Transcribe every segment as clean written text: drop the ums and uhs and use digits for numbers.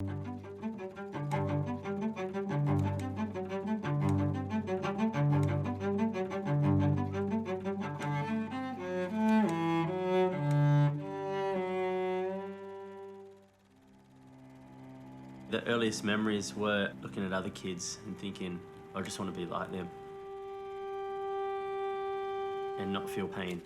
The earliest memories were looking at other kids and thinking, I just want to be like them and not feel pain.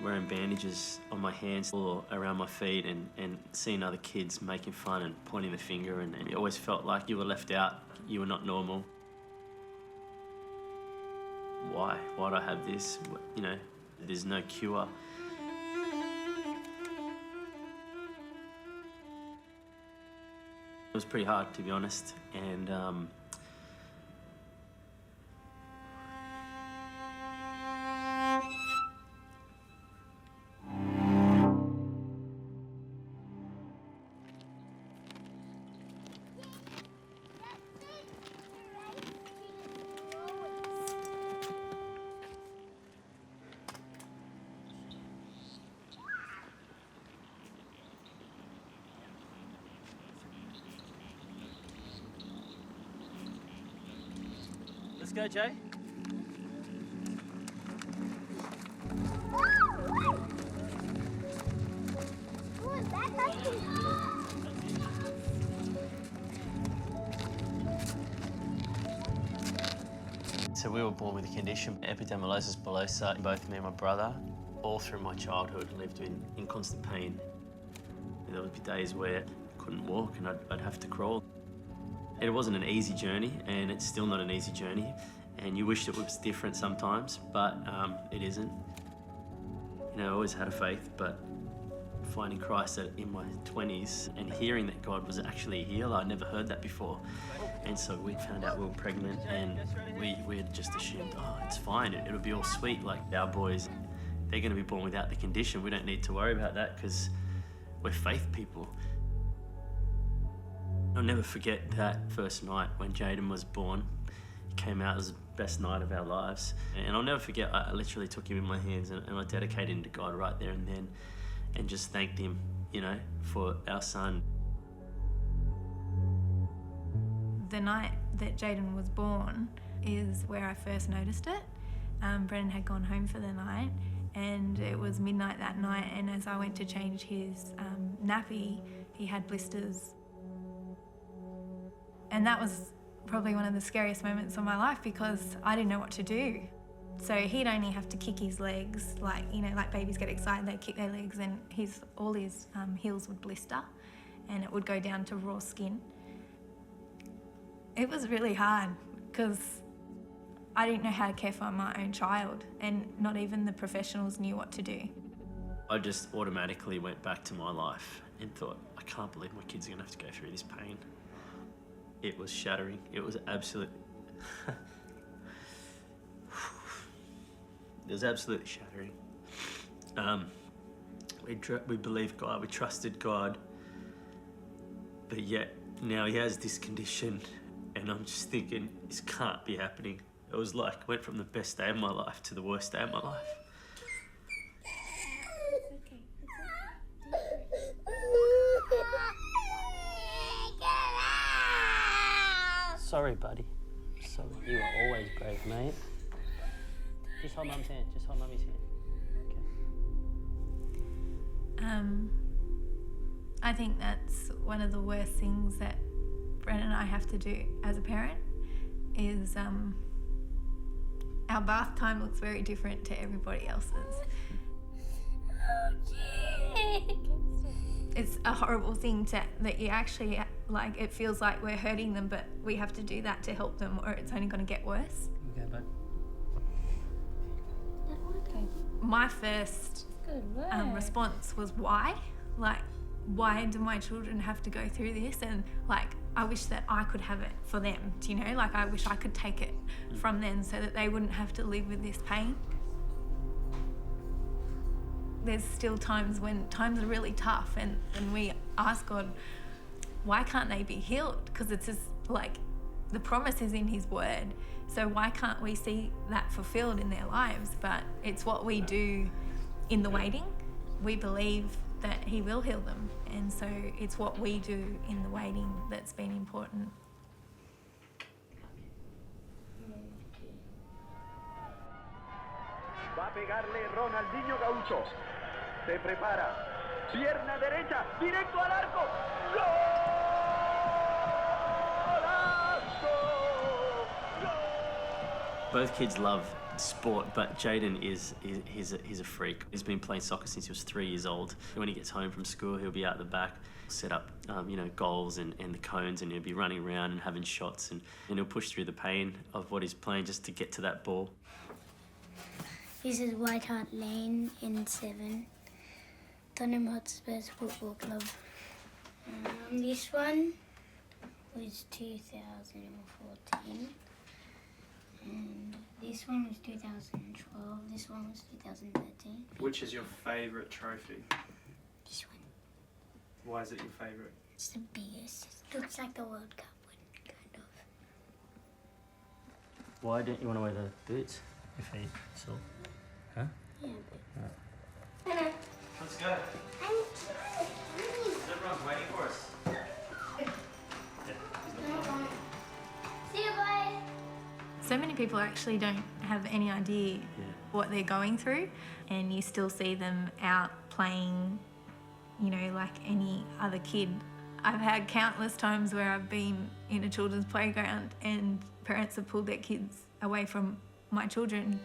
Wearing bandages on my hands or around my feet and seeing other kids making fun and pointing the finger, and you always felt like you were left out, you were not normal. Why? Why do I have this? You know, there's no cure. It was pretty hard, to be honest, and let's go, Jay. So we were born with a condition, epidermolysis bullosa, both me and my brother. All through my childhood, lived in constant pain. There would be days where I couldn't walk and I'd have to crawl. It wasn't an easy journey, and it's still not an easy journey. And you wish it was different sometimes, but it isn't. You know, I always had a faith, but finding Christ in my 20s and hearing that God was actually a healer, I'd never heard that before. And so we found out we were pregnant, and we had just assumed, oh, it's fine, it'll be all sweet. Like our boys, they're going to be born without the condition. We don't need to worry about that because we're faith people. I'll never forget that first night when Jaden was born. He came out as the best night of our lives. And I'll never forget, I literally took him in my hands and I dedicated him to God right there and then, and just thanked him, you know, for our son. The night that Jaden was born is where I first noticed it. Brennan had gone home for the night, and it was midnight that night, and as I went to change his nappy, he had blisters. And that was probably one of the scariest moments of my life because I didn't know what to do. So he'd only have to kick his legs, like, you know, like babies get excited, they kick their legs, and all his heels would blister and it would go down to raw skin. It was really hard because I didn't know how to care for my own child, and not even the professionals knew what to do. I just automatically went back to my life and thought, I can't believe my kids are gonna have to go through this pain. It was shattering. It was absolutely... It was absolutely shattering. We believed God, we trusted God, but yet now he has this condition, and I'm just thinking, this can't be happening. It was like, went from the best day of my life to the worst day of my life. Sorry, buddy. Sorry. You are always brave, mate. Just hold Mum's hand. Just hold Mummy's hand. Okay. I think that's one of the worst things that Brennan and I have to do as a parent is our bath time looks very different to everybody else's. It's a horrible thing that you actually, like, it feels like we're hurting them, but we have to do that to help them or it's only going to get worse. Okay, bud. Okay. My first response was why? Like, why do my children have to go through this? And like, I wish that I could have it for them, do you know? Like, I wish I could take it from them so that they wouldn't have to live with this pain. There's still times when times are really tough and we ask God, why can't they be healed? Because it's just like, the promise is in his word. So why can't we see that fulfilled in their lives? But it's what we do in the waiting. We believe that he will heal them. And so it's what we do in the waiting that's been important. Va a pegarle Ronaldinho Gaucho. Se prepara. Pierna derecha, directo al arco. ¡Golazo! Both kids love sport, but Jaden he's a freak. He's been playing soccer since he was 3 years old. When he gets home from school, he'll be out the back, set up goals and the cones, and he'll be running around and having shots, and he'll push through the pain of what he's playing just to get to that ball. This is White Hart Lane in 7, Tottenham Hotspur's Football Club. This one was 2014, and this one was 2012, this one was 2013. Which is your favourite trophy? This one. Why is it your favourite? It's the biggest. It looks like the World Cup one, kind of. Why don't you want to wear the boots? Your feet sore? Huh? Yeah, Let's go. Everyone's waiting for us. See you, guys. So many people actually don't have any idea what they're going through, and you still see them out playing, like any other kid. I've had countless times where I've been in a children's playground and parents have pulled their kids away from my children,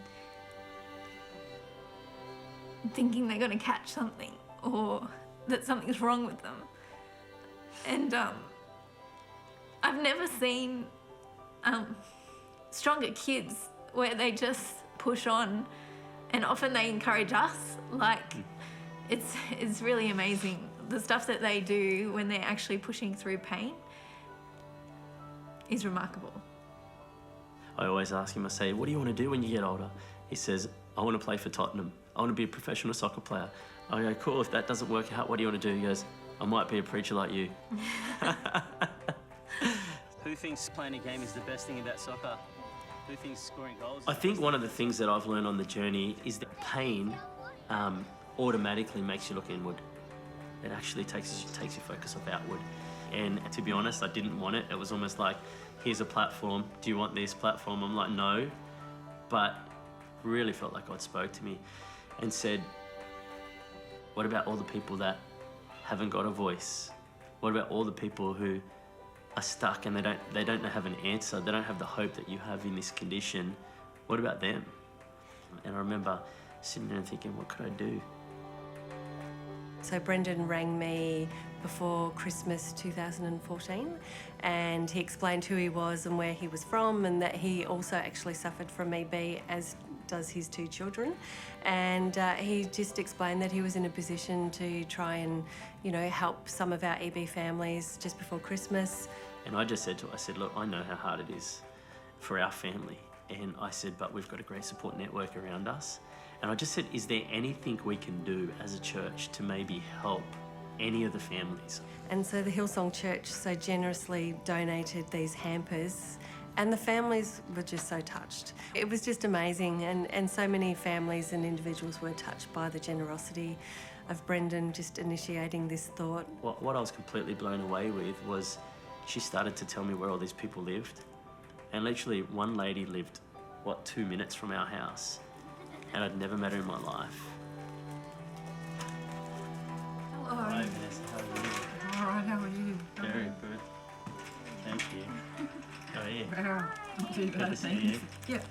thinking they're going to catch something or that something's wrong with them. And I've never seen stronger kids where they just push on, and often they encourage us. Like, it's really amazing the stuff that they do when they're actually pushing through pain is remarkable. I always ask him, I say, what do you want to do when you get older? He says, I want to play for Tottenham. I want to be a professional soccer player. I go, cool, if that doesn't work out, what do you want to do? He goes, I might be a preacher like you. Who thinks playing a game is the best thing about soccer? Who thinks scoring goals? I think one of the things that I've learned on the journey is that pain automatically makes you look inward. It actually takes your focus off outward. And to be honest, I didn't want it. It was almost like, here's a platform. Do you want this platform? I'm like, no. But really felt like God spoke to me and said, what about all the people that haven't got a voice? What about all the people who are stuck and they don't have an answer? They don't have the hope that you have in this condition. What about them? And I remember sitting there and thinking, what could I do? So Brendan rang me before Christmas 2014, and he explained who he was and where he was from, and that he also actually suffered from EB, as does his 2 children. And he just explained that he was in a position to try and, help some of our EB families just before Christmas. And I just said to her, I said, look, I know how hard it is for our family. And I said, but we've got a great support network around us. And I just said, is there anything we can do as a church to maybe help any of the families? And so the Hillsong Church so generously donated these hampers, and the families were just so touched. It was just amazing, and so many families and individuals were touched by the generosity of Brendan just initiating this thought. What I was completely blown away with was she started to tell me where all these people lived. And literally one lady lived, 2 minutes from our house. And I'd never met her in my life. Hello. Hi, Vanessa. How are you? All right, how are you? Very good. Thank you. How are you? Wow, not too Good bad, to see thanks. you. Yeah,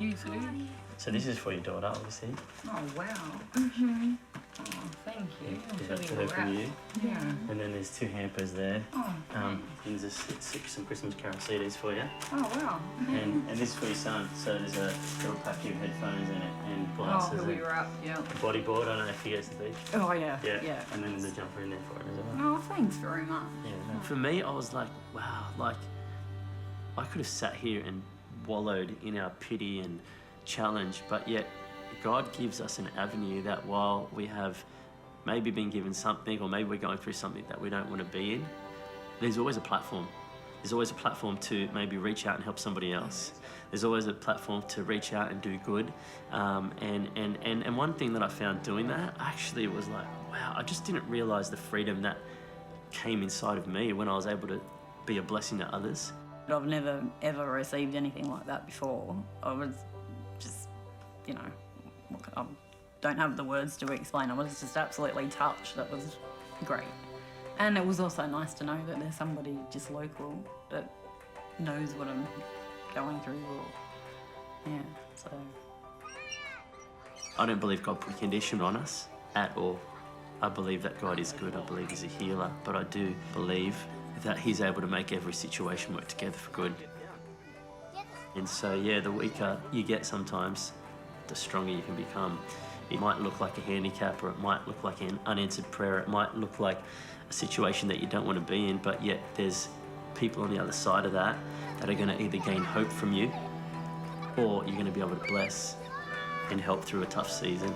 you too. So this is for your daughter, obviously. Oh, wow. Mm-hmm. Oh, thank you. I'm Is that for feeling her from wrapped. you? Yeah. And then there's 2 hampers there. Oh, These are some Christmas Carol CDs for you. oh wow. And this is for your son. So there's a little packet of headphones in it and Oh, glasses he'll be and wrapped, yeah. a bodyboard. I don't know if he goes to the beach. Oh, yeah. Yeah. And then there's a jumper in there for it as well. Oh, thanks very much. Yeah. For me, I was like, wow, like I could have sat here and wallowed in our pity and challenge, but yet God gives us an avenue that while we have maybe been given something, or maybe we're going through something that we don't want to be in, there's always a platform. There's always a platform to maybe reach out and help somebody else. There's always a platform to reach out and do good. And one thing that I found doing that actually was like, wow, I just didn't realise the freedom that came inside of me when I was able to be a blessing to others. I've never ever received anything like that before. I was just, you know, I don't have the words to explain. I was just absolutely touched. That was great. And it was also nice to know that there's somebody just local that knows what I'm going through. Or, yeah, so. I don't believe God put a condition on us at all. I believe that God is good. I believe He's a healer. But I do believe that He's able to make every situation work together for good. And so, yeah, the weaker you get sometimes, the stronger you can become. It might look like a handicap, or it might look like an unanswered prayer. It might look like a situation that you don't want to be in, but yet there's people on the other side of that that are going to either gain hope from you, or you're going to be able to bless and help through a tough season.